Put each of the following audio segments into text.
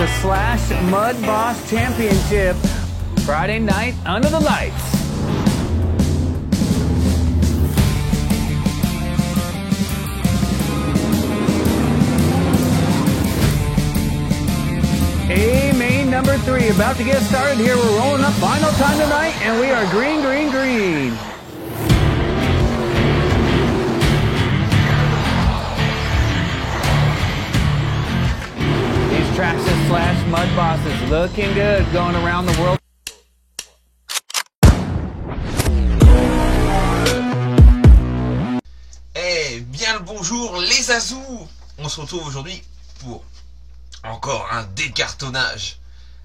the Slash Mud Boss Championship. Friday night under the lights. Main number 3 about to get started here. We're rolling up final time tonight, and we are green, green, green. These tracks of Slash Mud Bosses looking good going around the world. Eh bien le bonjour les Azous. On se retrouve aujourd'hui pour encore un décartonnage.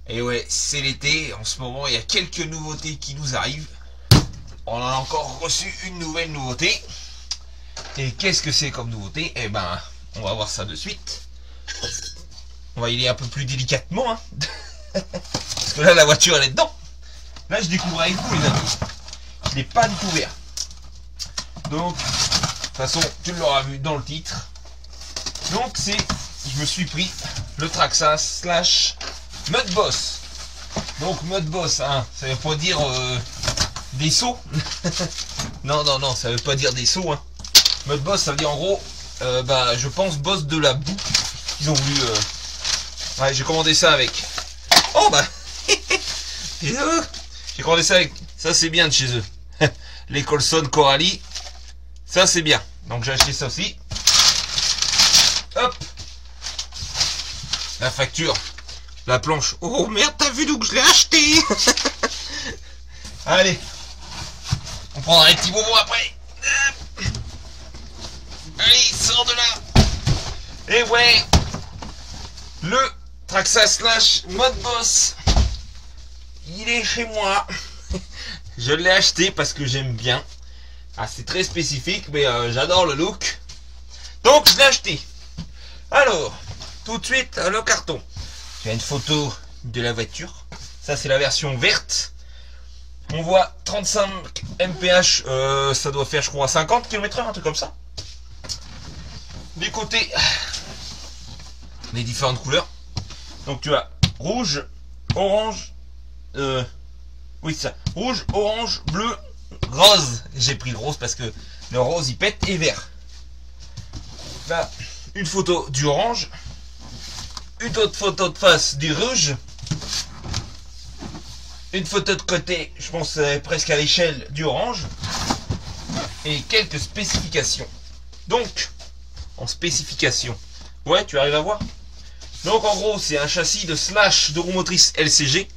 Et ouais, c'est l'été, en ce moment il y a quelques nouveautés qui nous arrivent. On a encore reçu une nouvelle nouveauté. Et qu'est-ce que c'est comme nouveauté? Eh ben, on va voir ça de suite. On va y aller un peu plus délicatement, hein. Parce que là la voiture elle est dedans. Là je découvre avec vous les amis. Je l'ai pas découvert. Donc, de toute façon, tu l'auras vu dans le titre. Donc je me suis pris le Traxxas Slash Mud Boss. Donc Mud Boss, hein, ça veut pas dire des sauts. non, ça veut pas dire des sauts. Hein. Mud Boss, ça veut dire en gros, je pense boss de la boue. Ils ont voulu. Ouais, j'ai commandé ça avec. Oh bah, j'ai commandé ça avec. Ça c'est bien de chez eux. Les Colson Coralie. Ça c'est bien. Donc j'ai acheté ça aussi. Hop. La facture. La planche. Oh merde, t'as vu d'où je l'ai acheté. Allez. On prendra les petits bonbons après. Allez, sors de là. Et ouais. Le Traxxas Slash Mud Boss. Il est chez moi. Je l'ai acheté parce que j'aime bien. Ah, c'est très spécifique, mais j'adore le look. Donc, je l'ai acheté. Alors, tout de suite, le carton. Il y a une photo de la voiture. Ça, c'est la version verte. On voit 35 mph. Ça doit faire, je crois, 50 km/h, un truc comme ça. Des côtés, les différentes couleurs. Donc, tu as rouge, orange. Oui, ça. Rouge, orange, bleu, rose. J'ai pris le rose parce que le rose il pète, et vert. Là, une photo du orange, une autre photo de face du rouge, une photo de côté, je pense presque à l'échelle du orange, et quelques spécifications. Donc, en spécification, ouais, tu arrives à voir. Donc en gros, c'est un châssis de Slash de roue motrice LCG.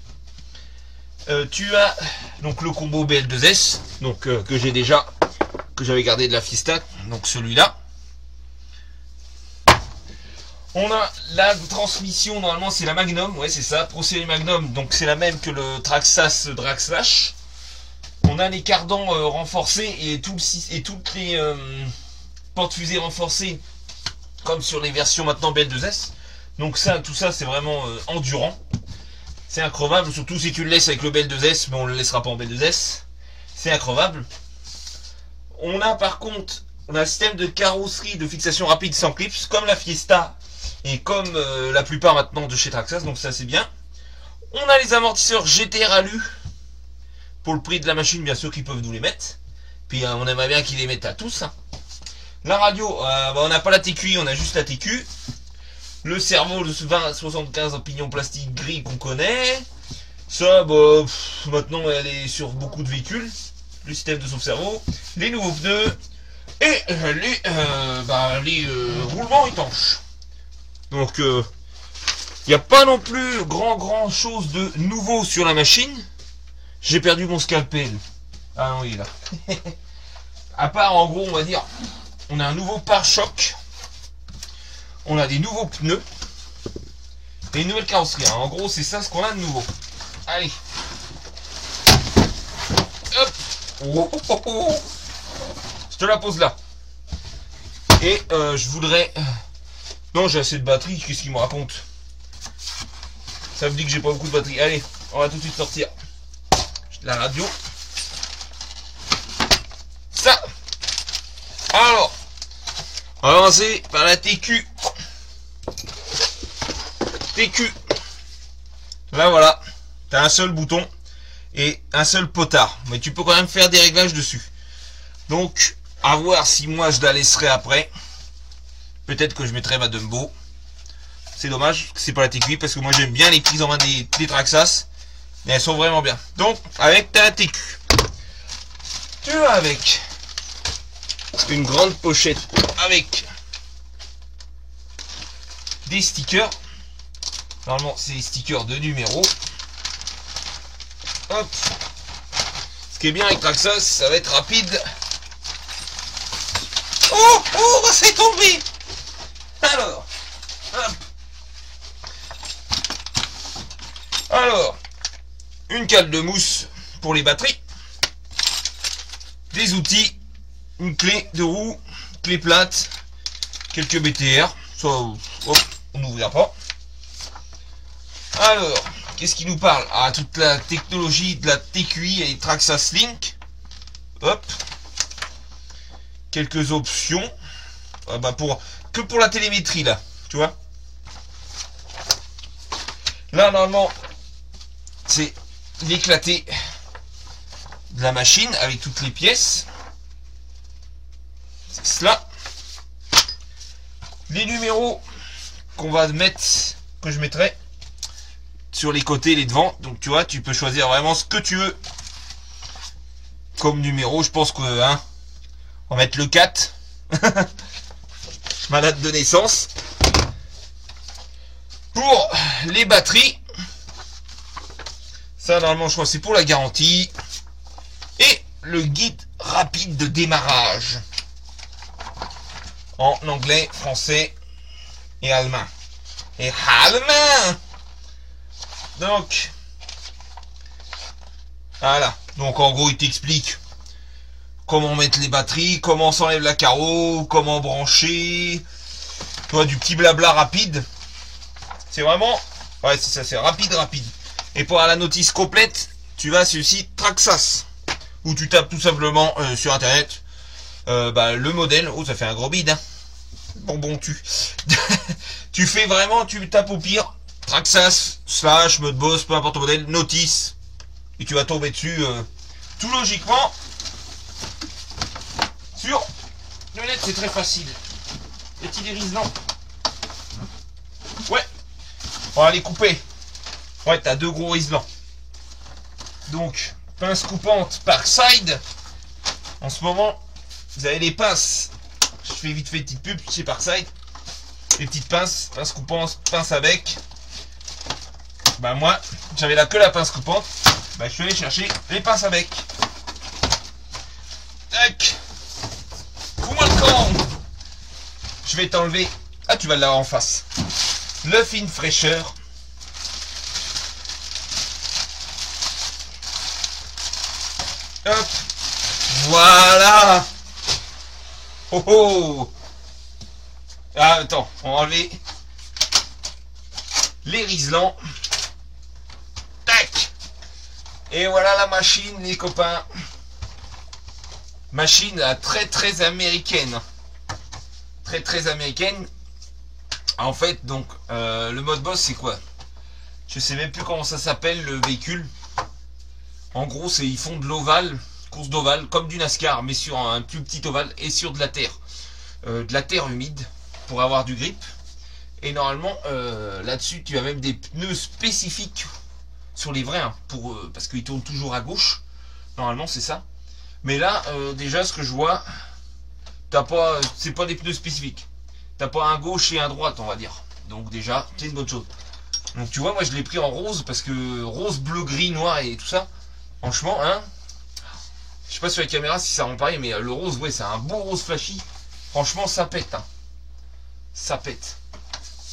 Tu as donc le combo BL2S, donc que j'ai déjà, que j'avais gardé de la Fiesta, donc celui-là. On a la transmission, normalement c'est la Magnum, ouais c'est ça, procédé Magnum, donc c'est la même que le Traxxas Drag Slash. On a les cardans renforcés et toutes les porte-fusées renforcées, comme sur les versions maintenant BL2S. Donc ça, tout ça c'est vraiment endurant. C'est increvable, surtout si tu le laisses avec le BL2S, mais on ne le laissera pas en BL2S. C'est increvable. On a par contre, un système de carrosserie de fixation rapide sans clips, comme la Fiesta et comme la plupart maintenant de chez Traxxas, donc ça c'est bien. On a les amortisseurs GTR Alu, pour le prix de la machine bien sûr qu'ils peuvent nous les mettre. Puis on aimerait bien qu'ils les mettent à tous. Hein. La radio, on n'a pas la TQI, on a juste la TQ. Le servo de 2075 en pignon plastique gris qu'on connaît. Ça, maintenant elle est sur beaucoup de véhicules. Le système de sauve-cerveau. Les nouveaux pneus. Et les roulements étanches. Donc, il n'y a pas non plus grand chose de nouveau sur la machine. J'ai perdu mon scalpel. Ah non, il est là. À part, en gros, on va dire, on a un nouveau pare-choc. On a des nouveaux pneus et une nouvelle carrosserie. Hein. En gros, c'est ça ce qu'on a de nouveau. Allez. Hop. Oh. Je te la pose là. Et je voudrais... Non, j'ai assez de batterie. Qu'est-ce qu'il me raconte? Ça me dit que j'ai pas beaucoup de batterie. Allez, on va tout de suite sortir la radio. Ça. Alors, on va commencer par la TQ. TQ. Là voilà, t'as un seul bouton et un seul potard, mais tu peux quand même faire des réglages dessus. Donc à voir si moi je la laisserai après. Peut-être que je mettrai ma Dumbo. C'est dommage que c'est pas la TQI parce que moi j'aime bien les prises en main des Traxxas, mais elles sont vraiment bien. Donc avec ta TQ, tu vas avec une grande pochette avec des stickers. Normalement c'est des stickers de numéro. Hop. Ce qui est bien avec Traxxas, ça va être rapide. Oh, oh, c'est tombé. Alors, hop. Alors, une cale de mousse pour les batteries, des outils, une clé de roue, clé plate, quelques BTR, ça, hop, on n'ouvrira pas. Alors, qu'est-ce qui nous parle? Ah, toute la technologie de la TQI et Traxxas Link. Hop. Quelques options. Ah bah que pour la télémétrie là, tu vois. Là, normalement, c'est l'éclaté de la machine avec toutes les pièces. C'est cela. Les numéros qu'on va mettre, que je mettrai sur les côtés et les devants. Donc tu vois, tu peux choisir vraiment ce que tu veux comme numéro. Je pense que hein, on va mettre le 4. Ma date de naissance. Pour les batteries, ça normalement je crois que c'est pour la garantie. Et le guide rapide de démarrage en anglais, français et allemand. Et allemand. Donc voilà. Donc en gros il t'explique comment mettre les batteries, comment s'enlève la carreau, comment brancher. Tu vois, du petit blabla rapide. C'est vraiment, ouais c'est ça, c'est rapide. Et pour la notice complète, tu vas sur le site Traxxas, où tu tapes tout simplement sur internet le modèle. Oh, ça fait un gros bide, hein. Bon tu fais vraiment, tu tapes au pire Traxxas / mode boss, peu importe le modèle, notice, et tu vas tomber dessus tout logiquement sur le net. C'est très facile. Les petits dérisants. Ouais. On va les couper. Ouais, t'as deux gros riselants. Donc, pince coupante Parkside. En ce moment, vous avez les pinces. Je fais vite fait une petite pub chez Parkside. Les petites pinces, pince coupante, pince à bec. Bah moi, j'avais là que la pince coupante. Bah je suis allé chercher les pinces à bec. Tac. Fous-moi le camp. Je vais t'enlever. Ah, tu vas l'avoir en face. Le fin fraîcheur. Hop. Voilà. Oh oh. Ah, attends, on va enlever les riselants. Tac. Et voilà la machine, les copains. Machine très américaine. Très américaine. En fait, donc, le mode boss, c'est quoi? Je sais même plus comment ça s'appelle, le véhicule. En gros, c'est ils font de l'ovale, course d'ovale, comme du NASCAR, mais sur un plus petit ovale et sur de la terre. De la terre humide, pour avoir du grip. Et normalement, là-dessus, tu as même des pneus spécifiques sur les vrais, hein, parce qu'ils tournent toujours à gauche. Normalement, c'est ça. Mais là, déjà, ce que je vois, c'est pas des pneus spécifiques. T'as pas un gauche et un droite, on va dire. Donc déjà, c'est une bonne chose. Donc tu vois, moi je l'ai pris en rose, parce que rose, bleu, gris, noir et tout ça, franchement, hein, je sais pas sur la caméra si ça rend pareil, mais le rose, ouais, c'est un beau rose flashy. Franchement, ça pète, hein. Ça pète.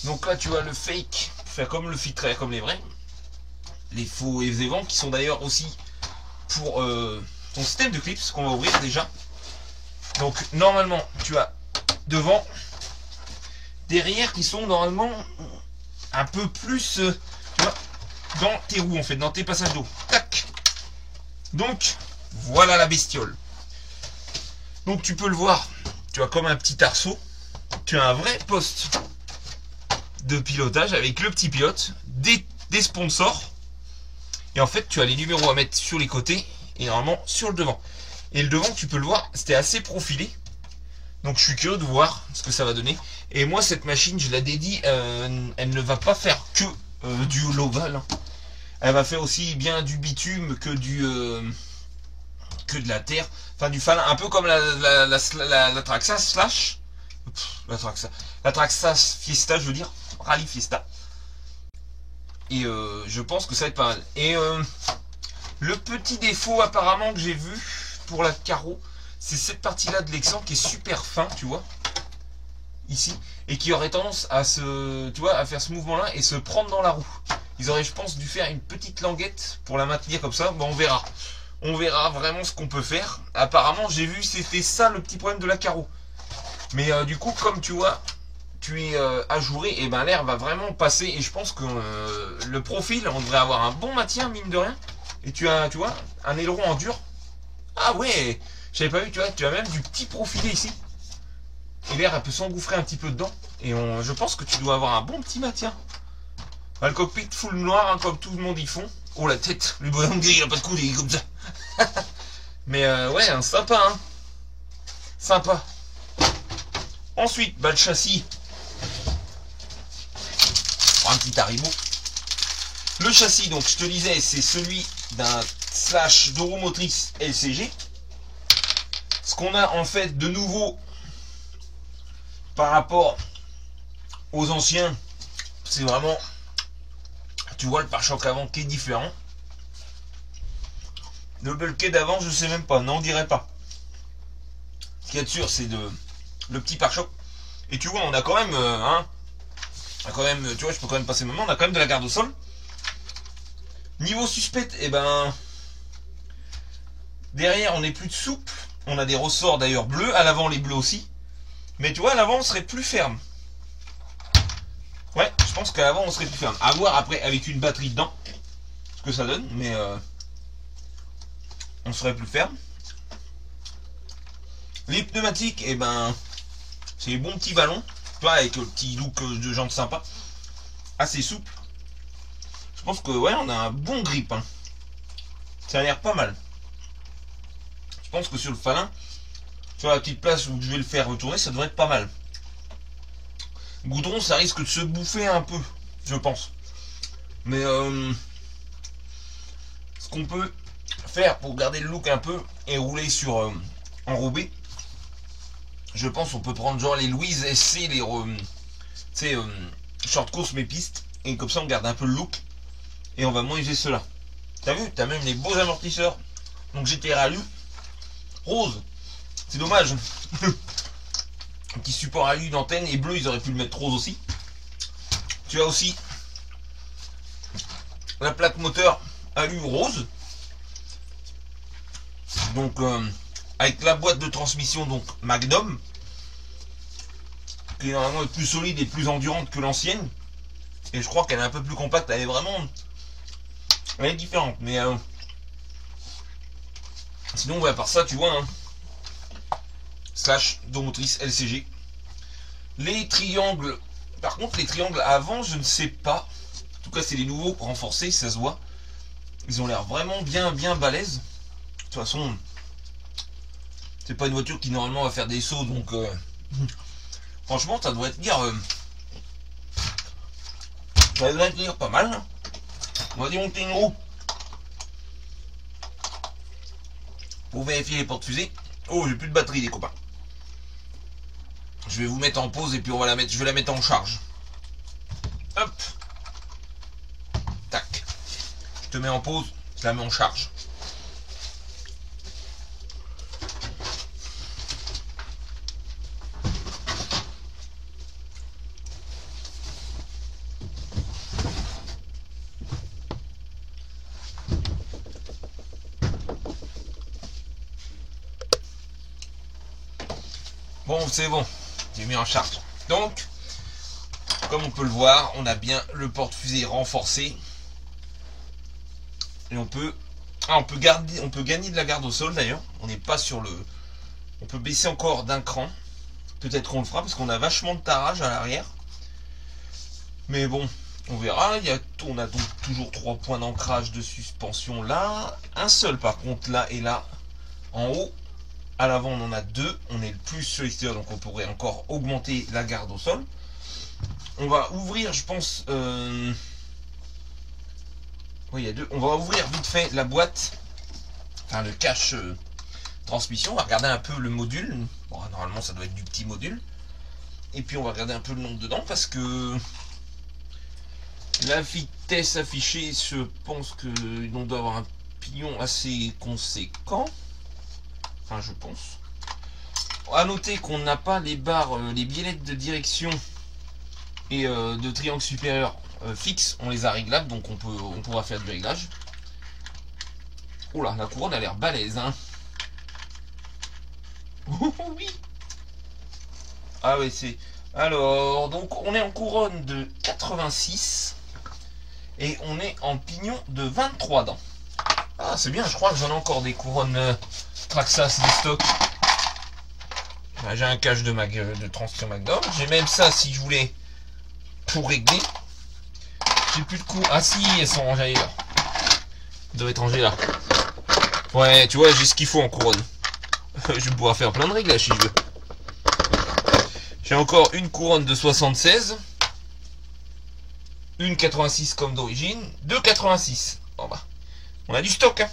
Donc là, tu vois le fake, faire comme le filtré, comme les vrais. Les faux et les vents, qui sont d'ailleurs aussi pour ton système de clips, qu'on va ouvrir déjà. Donc normalement, tu as devant, derrière, qui sont normalement un peu plus, tu vois, dans tes roues, en fait, dans tes passages d'eau. Tac. Donc, voilà la bestiole. Donc, tu peux le voir, tu as comme un petit arceau. Tu as un vrai poste de pilotage avec le petit pilote, des sponsors, Et en fait, tu as les numéros à mettre sur les côtés et normalement sur le devant. Et le devant, tu peux le voir, c'était assez profilé. Donc je suis curieux de voir ce que ça va donner. Et moi, cette machine, je la dédie, elle ne va pas faire que du l'ovale. Elle va faire aussi bien du bitume que de la terre. Enfin, du falin, un peu comme la Traxxas Slash. La Traxxas Fiesta, je veux dire. Rallye Fiesta. Et je pense que ça va être pas mal. Et le petit défaut apparemment que j'ai vu pour la carreau, c'est cette partie-là de l'exemple qui est super fin, tu vois, ici, et qui aurait tendance à à faire ce mouvement-là et se prendre dans la roue. Ils auraient, je pense, dû faire une petite languette pour la maintenir comme ça. Bon, on verra. On verra vraiment ce qu'on peut faire. Apparemment, j'ai vu, c'était ça le petit problème de la carreau. Mais du coup, comme tu vois, tu es ajouré, et ben l'air va vraiment passer. Et je pense que le profil, on devrait avoir un bon maintien, mine de rien. Et tu vois, un aileron en dur. Ah ouais, j'avais pas vu, tu as même du petit profilé ici. Et l'air, elle peut s'engouffrer un petit peu dedans. Et je pense que tu dois avoir un bon petit maintien. Le cockpit full noir, hein, comme tout le monde y font. Oh la tête, le bonhomme gris, il a pas de coude, il est comme ça. Mais ouais, hein, sympa, hein. Sympa. Ensuite, le châssis. Un petit Haribo. Le châssis, donc je te disais, c'est celui d'un Slash d'Euromotrice LCG. Ce qu'on a en fait de nouveau par rapport aux anciens, c'est vraiment, tu vois le pare-choc avant qui est différent. Le bulkhead d'avant, je sais même pas, non, on dirait pas. Ce qu'il y a de sûr, c'est le petit pare-choc. Et tu vois, on a quand même, tu vois, je peux quand même passer le moment, on a quand même de la garde au sol. Niveau suspect, et ben, derrière, on est plus de souple. On a des ressorts d'ailleurs bleus, à l'avant les bleus aussi. Mais tu vois, à l'avant, on serait plus ferme. Ouais, je pense qu'à l'avant, on serait plus ferme. À voir après, avec une batterie dedans, ce que ça donne, mais on serait plus ferme. Les pneumatiques, et ben, c'est les bons petits ballons. Tu vois, avec le petit look de jantes sympa. Assez souple. Je pense que, ouais, on a un bon grip. Hein. Ça a l'air pas mal. Je pense que sur le falin, sur la petite place où je vais le faire retourner, ça devrait être pas mal. Goudron, ça risque de se bouffer un peu, je pense. Mais ce qu'on peut faire pour garder le look un peu et rouler sur enrobé, je pense on peut prendre genre les Louise SC, les short course mais pistes, et comme ça on garde un peu le look et on va moins user cela. T'as vu, t'as même les beaux amortisseurs. Donc GT Rallye rose, c'est dommage. Un petit support alu d'antenne et bleu, ils auraient pu le mettre rose aussi. Tu as aussi la plaque moteur alu rose. Donc avec la boîte de transmission donc Magnum, qui normalement est plus solide et plus endurante que l'ancienne. Et je crois qu'elle est un peu plus compacte, elle est vraiment, elle est différente. Mais sinon, ouais, à part ça, tu vois, hein, Slash d'Euromotrice LCG. Les triangles, par contre, les triangles avant, je ne sais pas. En tout cas, c'est les nouveaux renforcés, ça se voit. Ils ont l'air vraiment bien balèzes. De toute façon, c'est pas une voiture qui normalement va faire des sauts, donc franchement, ça devrait tenir. Ça devrait tenir pas mal. Hein. On va démonter une roue pour vérifier les portes-fusées. Oh, j'ai plus de batterie, les copains. Je vais vous mettre en pause et puis je vais la mettre en charge. Hop. Tac. Je te mets en pause, je la mets en charge. Bon, c'est bon. J'ai mis en charge. Donc, comme on peut le voir, on a bien le porte-fusée renforcé. Et on peut gagner de la garde au sol d'ailleurs. On n'est pas sur le. On peut baisser encore d'un cran. Peut-être qu'on le fera parce qu'on a vachement de tarage à l'arrière. Mais bon, On verra. On a donc toujours 3 points d'ancrage de suspension là. Un seul par contre là et là en haut. À l'avant on en a 2. On est le plus sur l'extérieur donc on pourrait encore augmenter la garde au sol. On va ouvrir je pense... Oui il y a 2. On va ouvrir vite fait la boîte. Enfin le cache transmission. On va regarder un peu le module. Bon, normalement ça doit être du petit module. Et puis on va regarder un peu le nombre dedans parce que... La vitesse affichée, je pense qu'on doit avoir un pignon assez conséquent. Enfin, je pense. A noter qu'on n'a pas les barres, les biellettes de direction et de triangle supérieur fixes. On les a réglables, donc on pourra faire du réglage. Oh là, la couronne a l'air balèze, hein. Oh oui. Ah oui, c'est... Alors, donc on est en couronne de 86. Et on est en pignon de 23 dents. Ah, c'est bien, je crois que j'en ai encore des couronnes Traxxas de stock. J'ai un cache de transmission Magnum. J'ai même ça si je voulais pour régler. J'ai plus de coups. Ah si, elles sont rangées là. Elles doivent être rangées là. Ouais, tu vois, j'ai ce qu'il faut en couronne. Je vais pouvoir faire plein de réglages si je veux. J'ai encore une couronne de 76. Une 86 comme d'origine, 2,86. Bon bah, on a du stock, hein.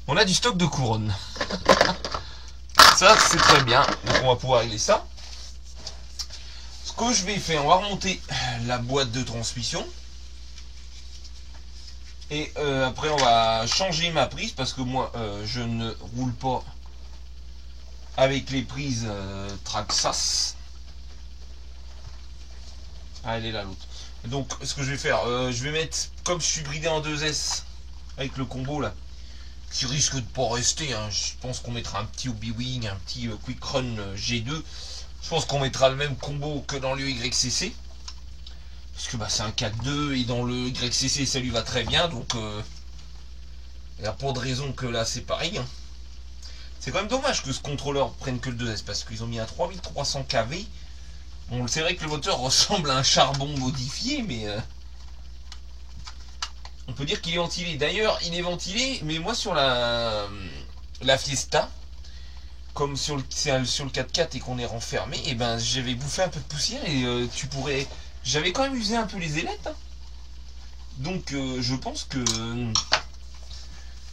On a du stock de couronne. Ça, c'est très bien. Donc on va pouvoir régler ça. Ce que je vais faire, on va remonter la boîte de transmission. Et après, on va changer ma prise parce que moi, je ne roule pas avec les prises Traxxas. Ah, elle est là l'autre. Donc ce que je vais faire, je vais mettre, comme je suis bridé en 2S avec le combo là, qui risque de pas rester, hein, je pense qu'on mettra un petit Obi-Wing, un petit Quick Run G2. Je pense qu'on mettra le même combo que dans le YCC. Parce que bah, c'est un 4-2 et dans le YCC ça lui va très bien. Donc il n'y a pas de raison que là c'est pareil. Hein. C'est quand même dommage que ce contrôleur prenne que le 2S parce qu'ils ont mis un 3300 kV. Bon, c'est vrai que le moteur ressemble à un charbon modifié, mais on peut dire qu'il est ventilé. D'ailleurs, il est ventilé, mais moi sur la Fiesta, comme sur le 4x4 et qu'on est renfermé, et ben j'avais bouffé un peu de poussière et j'avais quand même usé un peu les ailettes. Hein. Donc je pense que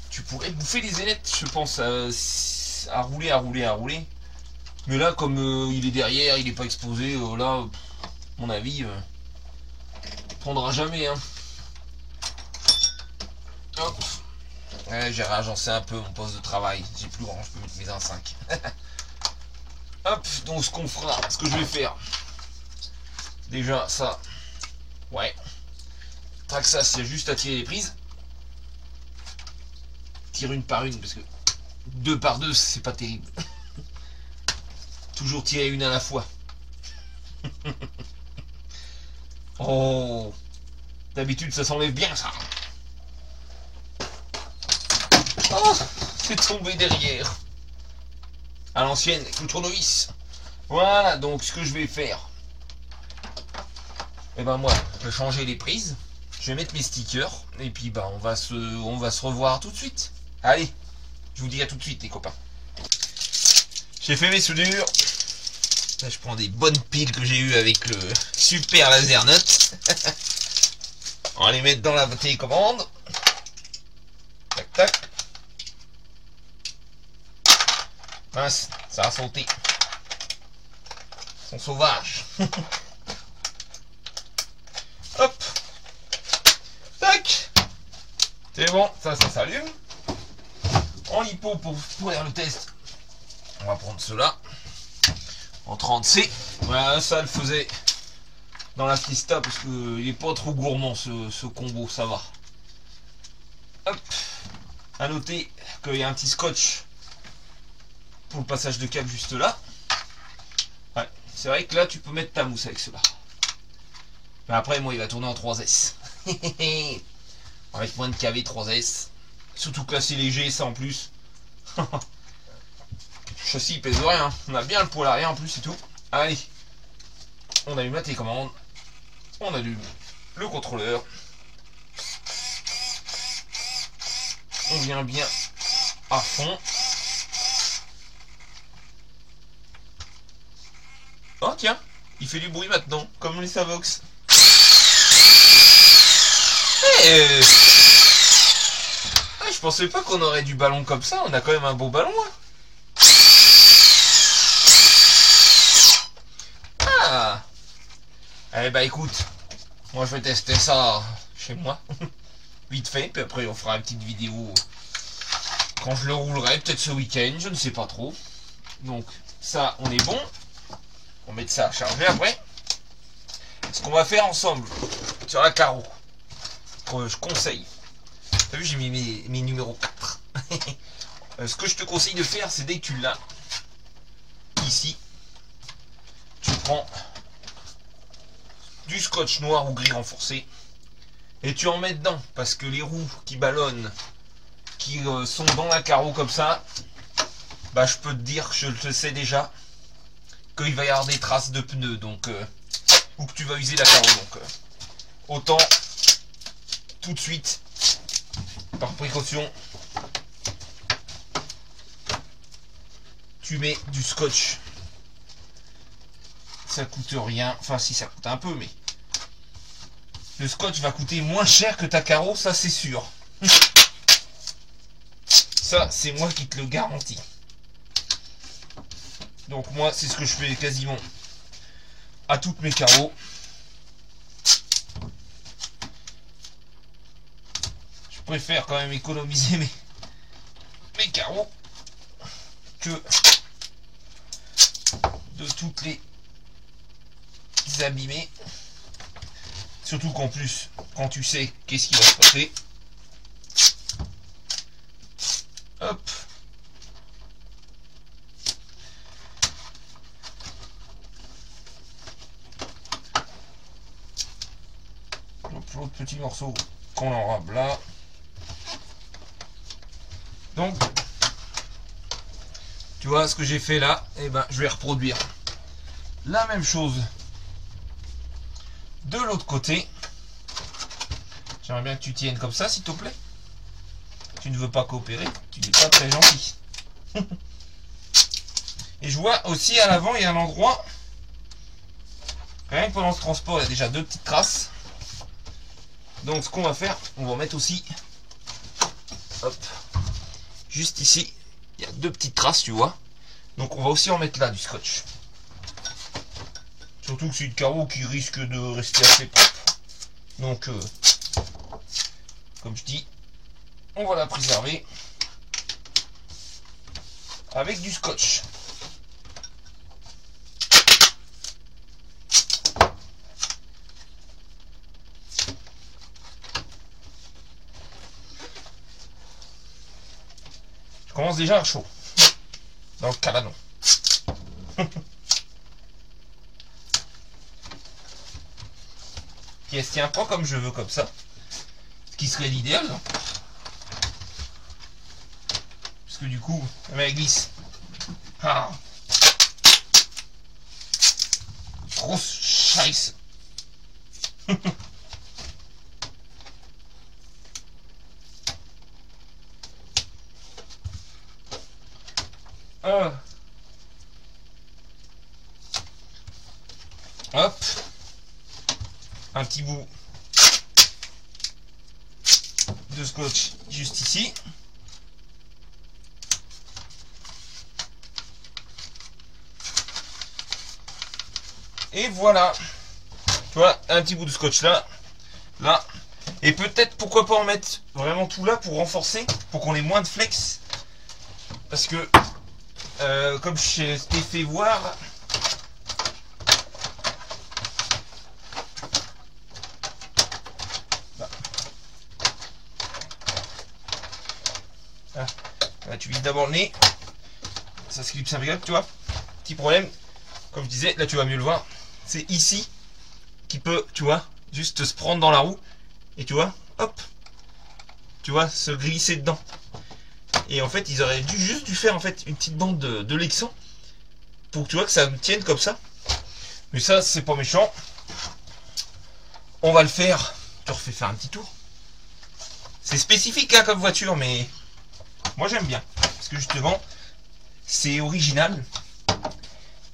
tu pourrais bouffer les ailettes, je pense, à rouler. Mais là, comme il est derrière, il n'est pas exposé, là, mon avis, prendra jamais. Hein. Hop. Ouais, j'ai réagencé un peu mon poste de travail. J'ai plus grand, je peux mettre mes 1.5. Hop, donc ce qu'on fera, ce que je vais faire. Déjà, ça. Ouais. Traxxas, c'est juste à tirer les prises. Tire une par une, parce que 2 par 2, c'est pas terrible. Toujours tirer une à la fois. Oh, d'habitude ça s'enlève bien ça. Oh, c'est tombé derrière. À l'ancienne, avec le tournevis. Voilà, donc ce que je vais faire. Et ben moi, je vais changer les prises. Je vais mettre mes stickers. Et puis bah on va se revoir tout de suite. Allez, je vous dis à tout de suite les copains. J'ai fait mes soudures. Là, je prends des bonnes piles que j'ai eues avec le super laser nut. On va les mettre dans la télécommande. Tac tac. Mince, ça a sauté. Ils sont sauvages. Hop. Tac. C'est bon, ça s'allume. En lipo pour faire le test. On va prendre cela. En 30C. Voilà, ça le faisait dans la Fiesta parce qu'il est pas trop gourmand ce combo, ça va. Hop. À noter qu'il y a un petit scotch pour le passage de câble juste là. Ouais, c'est vrai que là tu peux mettre ta mousse avec cela. Mais après moi il va tourner en 3S. Avec moins de KV 3S. Surtout que là c'est léger ça en plus. Le châssis il pèse rien, on a bien le poids à l'arrière en plus et tout. Allez, on allume la télécommande, on allume le contrôleur. On vient bien à fond. Oh tiens, il fait du bruit maintenant, comme les Savox. Je pensais pas qu'on aurait du ballon comme ça, on a quand même un beau ballon. Ah. Eh bah écoute, moi je vais tester ça chez moi, vite fait, puis après on fera une petite vidéo quand je le roulerai, peut-être ce week-end, je ne sais pas trop. Donc ça, on est bon. On va mettre ça à charger après. Ce qu'on va faire ensemble sur la carreau, que je conseille. T'as vu, j'ai mis mes numéros 4. Ce que je te conseille de faire, c'est dès que tu l'as, ici, tu prends du scotch noir ou gris renforcé et tu en mets dedans, parce que les roues qui ballonnent, qui sont dans la carreau comme ça, bah je peux te dire, je le sais déjà, qu'il va y avoir des traces de pneus, donc ou que tu vas user la carreau, donc autant tout de suite, par précaution, tu mets du scotch. Ça coûte rien, enfin si ça coûte un peu, mais le scotch va coûter moins cher que ta carreau, ça c'est sûr. Ça c'est moi qui te le garantis. Donc moi c'est ce que je fais quasiment à toutes mes carreaux. Je préfère quand même économiser mes carreaux que de toutes les abîmer. Surtout qu'en plus, quand tu sais qu'est-ce qui va se passer, hop, l'autre petit morceau qu'on enrabe là. Donc, tu vois ce que j'ai fait là, et ben je vais reproduire la même chose de l'autre côté. J'aimerais bien que tu tiennes comme ça, s'il te plaît. Tu ne veux pas coopérer, tu n'es pas très gentil. Et je vois aussi à l'avant, il y a un endroit, rien que pendant ce transport, il y a déjà deux petites traces. Donc ce qu'on va faire, on va en mettre aussi, hop, juste ici, il y a deux petites traces, tu vois. Donc on va aussi en mettre là du scotch. Surtout que c'est une carreau qui risque de rester assez propre. Donc, comme je dis, on va la préserver avec du scotch. Je commence déjà à chaud dans le cabanon. Puis elle se tient pas comme je veux, comme ça, ce qui serait l'idéal, parce que du coup elle glisse. Ah, grosse scheisse. Hop, un petit bout de scotch juste ici. Et voilà, tu vois, un petit bout de scotch là, là, et peut-être pourquoi pas en mettre vraiment tout là pour renforcer, pour qu'on ait moins de flex, parce que comme je t'ai fait voir, là, tu vises d'abord le nez, ça se clipse un peu, tu vois. Petit problème, comme je disais, là tu vas mieux le voir, c'est ici qui peut, tu vois, juste se prendre dans la roue, et tu vois, hop, tu vois, se glisser dedans. Et en fait, ils auraient juste dû faire en fait une petite bande de Lexan pour que tu vois que ça me tienne comme ça. Mais ça, c'est pas méchant. on va le faire. Tu refais faire un petit tour. C'est spécifique hein, comme voiture, mais moi j'aime bien. Parce que justement, c'est original.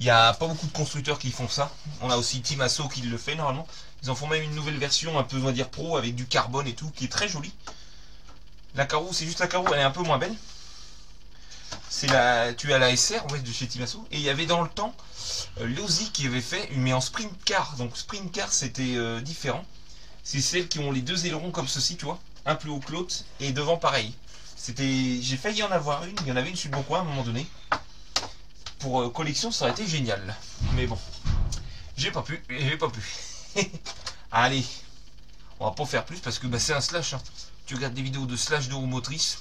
Il n'y a pas beaucoup de constructeurs qui font ça. On a aussi Team Asso qui le fait normalement. Ils en font même une nouvelle version un peu, on va dire, pro, avec du carbone et tout, qui est très jolie. La carreau, c'est juste la carreau, elle est un peu moins belle. C'est la, tu as la SR ouais, de chez Team Asso. Et il y avait dans le temps l'Ozzy qui avait fait, mais en sprint car. Donc sprint car c'était différent. C'est celles qui ont les deux ailerons comme ceci, tu vois. Un plus haut que l'autre et devant pareil. C'était, j'ai failli en avoir une. Il y en avait une sur le bon coin à un moment donné. Pour collection, ça aurait été génial. Mais bon, j'ai pas pu. Allez, on va pas faire plus parce que bah, c'est un slash. Hein. Tu regardes des vidéos de slash de roues motrices,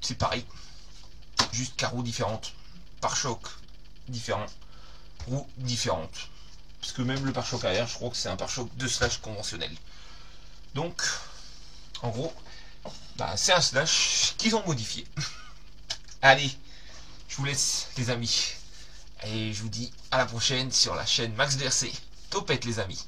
c'est pareil. Juste carreaux différentes, pare-choc différents, roues différentes. Parce que même le pare-choc arrière, je crois que c'est un pare-choc de slash conventionnel. Donc, en gros, bah, c'est un slash qu'ils ont modifié. Allez, je vous laisse les amis. Et je vous dis à la prochaine sur la chaîne Max DRC. Topette les amis.